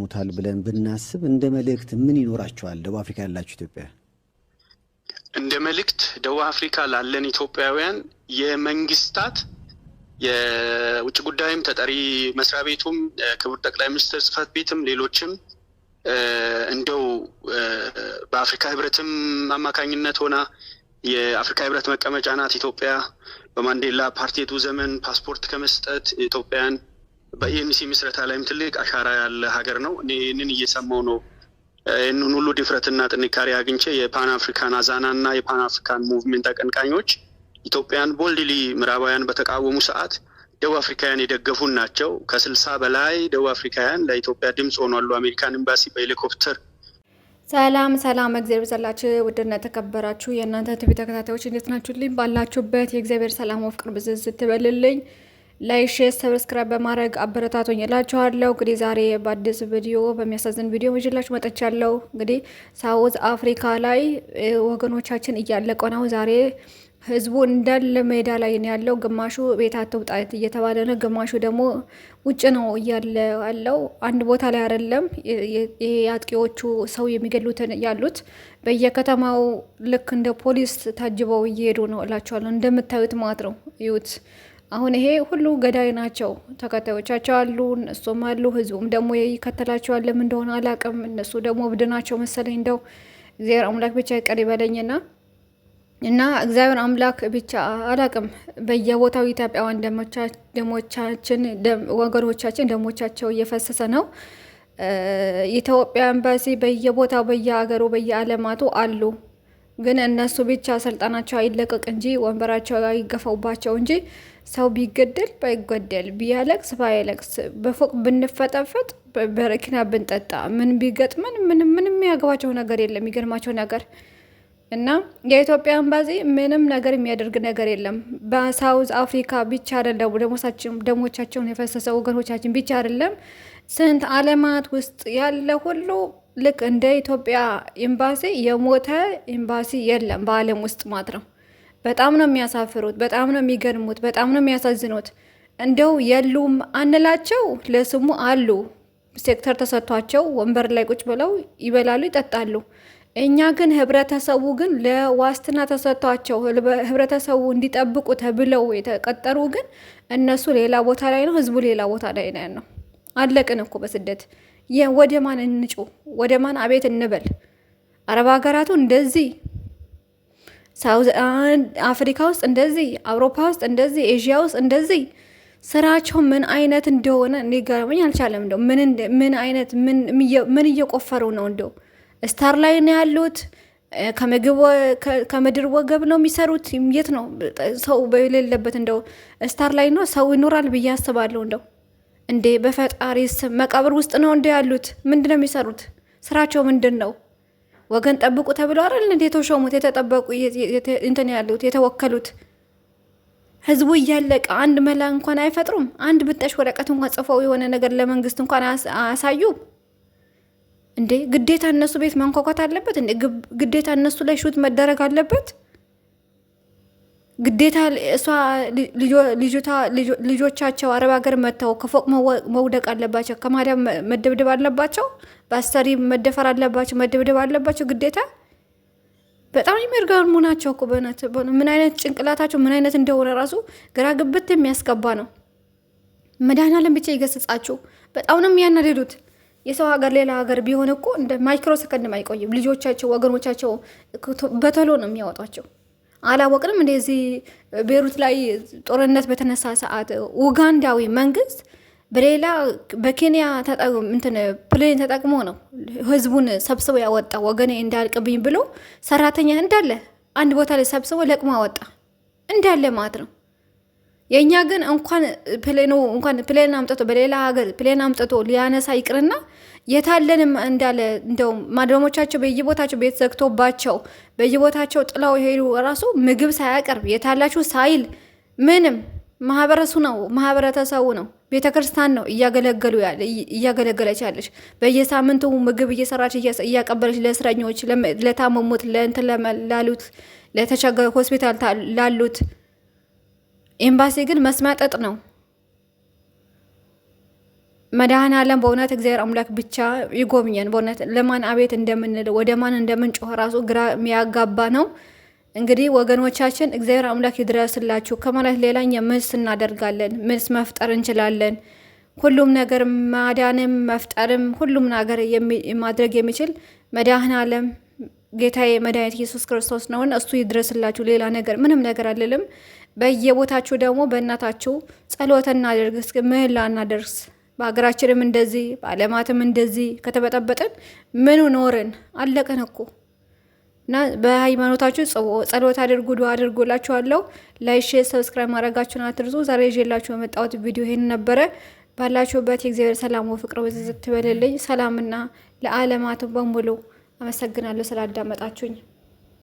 ይጠቀሙታል ብለን ብናስብ እንደ መልእክት ምን ይኖራቸዋል? ደቡብ አፍሪካ ያላችሁ ኢትዮጵያ እንደ መልእክት ደቡብ አፍሪካ ላለን ኢትዮጵያውያን የመንግስታት የውጭ ጉዳይም ተጠሪ መስሪያ ቤቱም ክቡር ጠቅላይ ሚኒስትር ጽሕፈት ቤትም ሌሎችም እንደው በአፍሪካ ህብረትም አማካኝነት ሆና የአፍሪካ ህብረት መቀመጫ ናት ኢትዮጵያ። በማንዴላ ፓርቴቱ ዘመን ፓስፖርት ከመስጠት ኢትዮጵያን በኢኤንሲ ምስረታ ላይም ትልቅ አሻራ ያለ ሀገር ነው። እኔን እየሰማው ነው። ይህንን ሁሉ ድፍረትና ጥንካሬ አግኝቼ የፓን አፍሪካን አዛና እና የፓን አፍሪካን ሙቭሜንት አቀንቃኞች ኢትዮጵያን ቦልድሊ ምዕራባውያን በተቃወሙ ሰዓት ደቡብ አፍሪካውያን የደገፉን ናቸው። ከ60 በላይ ደቡብ አፍሪካውያን ለኢትዮጵያ ድምጽ ሆኗሉ። አሜሪካን ኤምባሲ በሄሊኮፕተር ሰላም እግዚአብሔር ይብዛላችሁ። ውድና ተከበራችሁ የእናንተ ቲቪ ተከታታዮች እንዴት ናችሁልኝ? ባላችሁበት የእግዚአብሔር ሰላም ወፍቅር ብዝዝ ስትበልልኝ ላይክ፣ ሼር፣ ሰብስክራይብ በማድረግ አበረታቶኝ እላችኋለሁ። እንግዲህ ዛሬ በአዲስ ቪዲዮ በሚያሳዝን ቪዲዮ ይዤላችሁ መጥቻለሁ። እንግዲህ ሳውዝ አፍሪካ ላይ ወገኖቻችን እያለቀ ነው። ዛሬ ህዝቡ እንዳለ ሜዳ ላይ ነው ያለው። ግማሹ ቤት አትውጣ እየተባለ ነው፣ ግማሹ ደግሞ ውጭ ነው እያለ ያለው። አንድ ቦታ ላይ አይደለም። ይሄ አጥቂዎቹ ሰው የሚገሉትን ያሉት በየከተማው ልክ እንደ ፖሊስ ታጅበው እየሄዱ ነው እላቸዋለሁ። እንደምታዩት ማለት ነው። እዩት። አሁን ይሄ ሁሉ ገዳይ ናቸው። ተከታዮቻቸው አሉ፣ እነሱም አሉ። ህዝቡም ደግሞ ይከተላቸዋል። ለምን እንደሆነ አላውቅም። እነሱ ደግሞ እብድ ናቸው መሰለኝ። እንደው እግዚአብሔር አምላክ ብቻ ይቅር ይበለኝና እና እግዚአብሔር አምላክ ብቻ አላቅም። በየቦታው ኢትዮጵያውያን ደሞቻችን ወገኖቻችን ደሞቻቸው እየፈሰሰ ነው። ኢትዮጵያ ኤምባሲ በየቦታው በየሀገሩ በየዓለማቱ አሉ። ግን እነሱ ብቻ ስልጣናቸው አይለቀቅ እንጂ ወንበራቸው አይገፋውባቸው እንጂ ሰው ቢገደል ባይገደል ቢያለቅስ ባይለቅስ በፎቅ ብንፈጠፈጥ በረኪና ብንጠጣ ምን ቢገጥመን ምንም የሚያገባቸው ነገር የለም። የሚገርማቸው ነገር እና የኢትዮጵያ ኤምባሲ ምንም ነገር የሚያደርግ ነገር የለም። በሳውዝ አፍሪካ ብቻ አይደለም ደሞቻቸውን የፈሰሰ ወገኖቻችን ብቻ አይደለም፣ ስንት ዓለማት ውስጥ ያለ ሁሉ ልክ እንደ ኢትዮጵያ ኤምባሲ የሞተ ኤምባሲ የለም በዓለም ውስጥ ማለት ነው። በጣም ነው የሚያሳፍሩት፣ በጣም ነው የሚገርሙት፣ በጣም ነው የሚያሳዝኑት። እንደው የሉም አንላቸው፣ ለስሙ አሉ። ሴክተር ተሰጥቷቸው ወንበር ላይ ቁጭ ብለው ይበላሉ፣ ይጠጣሉ። እኛ ግን ህብረተሰቡ ግን ለዋስትና ተሰጥቷቸው ህብረተሰቡ እንዲጠብቁ ተብለው የተቀጠሩ ግን እነሱ ሌላ ቦታ ላይ ነው፣ ህዝቡ ሌላ ቦታ ላይ ነው። አለቅን እኮ በስደት ወደ ማን እንጩ? ወደ ማን አቤት እንበል? አረብ ሀገራቱ እንደዚህ፣ ሳውዝ አፍሪካ ውስጥ እንደዚህ፣ አውሮፓ ውስጥ እንደዚህ፣ ኤዥያ ውስጥ እንደዚህ ስራቸው ምን አይነት እንደሆነ ሊገርመኝ አልቻለም። እንደው ምን አይነት ምን እየቆፈሩ ነው? እንደው ስታር ላይ ነው ያሉት። ከምድር ወገብ ነው የሚሰሩት። የት ነው ሰው በሌለበት? እንደው ስታር ላይ ነው ሰው ይኖራል ብዬ አስባለሁ። እንደው እንዴ በፈጣሪ ስም መቃብር ውስጥ ነው እንደ ያሉት። ምንድን ነው የሚሰሩት? ስራቸው ምንድን ነው? ወገን ጠብቁ ተብለው አይደል እንዴ የተሾሙት? የተጠበቁ እንትን ያሉት የተወከሉት። ህዝቡ እያለቀ አንድ መላ እንኳን አይፈጥሩም። አንድ ብጠሽ ወረቀት እንኳን ጽፈው የሆነ ነገር ለመንግስት እንኳን አያሳዩ እንዴ? ግዴታ እነሱ ቤት መንኳኳት አለበት እንዴ? ግዴታ እነሱ ላይ ሹት መደረግ አለበት? ግዴታ እሷ ልጆቻቸው አረብ ሀገር መጥተው ከፎቅ መውደቅ አለባቸው? ከማዳም መደብደብ አለባቸው? በአሰሪ መደፈር አለባቸው? መደብደብ አለባቸው ግዴታ? በጣም የሚርጋሙ ናቸው እኮ በእውነት። ምን አይነት ጭንቅላታቸው ምን አይነት እንደሆነ ራሱ ግራ ግብት የሚያስገባ ነው። መድኃኒዓለም ብቻ ይገስጻችሁ። በጣም ነው የሚያናድዱት። የሰው ሀገር ሌላ ሀገር ቢሆን እኮ እንደ ማይክሮ ሰከንድ አይቆይም። ልጆቻቸው ወገኖቻቸው በተሎ ነው የሚያወጧቸው። አላወቅንም እንደዚህ ቤሩት ላይ ጦርነት በተነሳ ሰዓት ኡጋንዳዊ መንግስት በኬንያ ፕሌን ተጠቅሞ ነው ህዝቡን ሰብስቦ ያወጣ። ወገኔ እንዳልቅብኝ ብሎ ሰራተኛ እንዳለ አንድ ቦታ ላይ ሰብስቦ ለቅሞ አወጣ እንዳለ ማለት ነው። የኛ ግን እንኳን ፕሌን አምጥቶ በሌላ ሀገር ፕሌን አምጥቶ ሊያነሳ ይቅርና የታለንም እንዳለ እንደው ማድረሞቻቸው በየቦታቸው ቤት ዘግቶባቸው በየቦታቸው ጥላው ሄዱ። ራሱ ምግብ ሳያቀርብ የታላችሁ ሳይል ምንም ማህበረተሰቡ ነው ቤተክርስቲያን ነው እያገለገለች ያለች። በየሳምንቱ ምግብ እየሰራች እያቀበለች ለእስረኞች፣ ለታመሙት፣ ላሉት፣ ለተቸገሩ ሆስፒታል ላሉት። ኤምባሲ ግን መስማጠጥ ነው። መድኃኔዓለም በእውነት እግዚአብሔር አምላክ ብቻ ይጎብኘን። በእውነት ለማን አቤት እንደምንል ወደ ማን እንደምንጮህ ራሱ ግራ የሚያጋባ ነው። እንግዲህ ወገኖቻችን እግዚአብሔር አምላክ ይድረስላችሁ ከማለት ሌላ እኛ ምንስ እናደርጋለን? ምንስ መፍጠር እንችላለን? ሁሉም ነገር ማዳንም መፍጠርም ሁሉም ነገር ማድረግ የሚችል መድኃኔዓለም ጌታዬ መድኃኒት ኢየሱስ ክርስቶስ ነውን። እሱ ይድረስላችሁ። ሌላ ነገር ምንም ነገር አልልም። በየቦታችሁ ደግሞ በእናታችሁ ጸሎት እናደርግ፣ እስኪ ምህላ እናደርስ። በሀገራችንም እንደዚህ በዓለማትም እንደዚህ ከተበጠበጥን ምኑ ኖርን? አለቀን እኮ እና በሃይማኖታችሁ ጸሎት አድርጉ፣ ዱዓ አድርጉላችኋለሁ። ላይክ፣ ሼር፣ ሰብስክራይብ ማድረጋችሁን አትርሱ። ዛሬ ይዤላችሁ የመጣሁት ቪዲዮ ይሄን ነበረ። ባላችሁበት የእግዚአብሔር ሰላም ወፍቅር በዝዝት ትበልልኝ። ሰላምና ለዓለማቱ በሙሉ አመሰግናለሁ ስላዳመጣችሁኝ።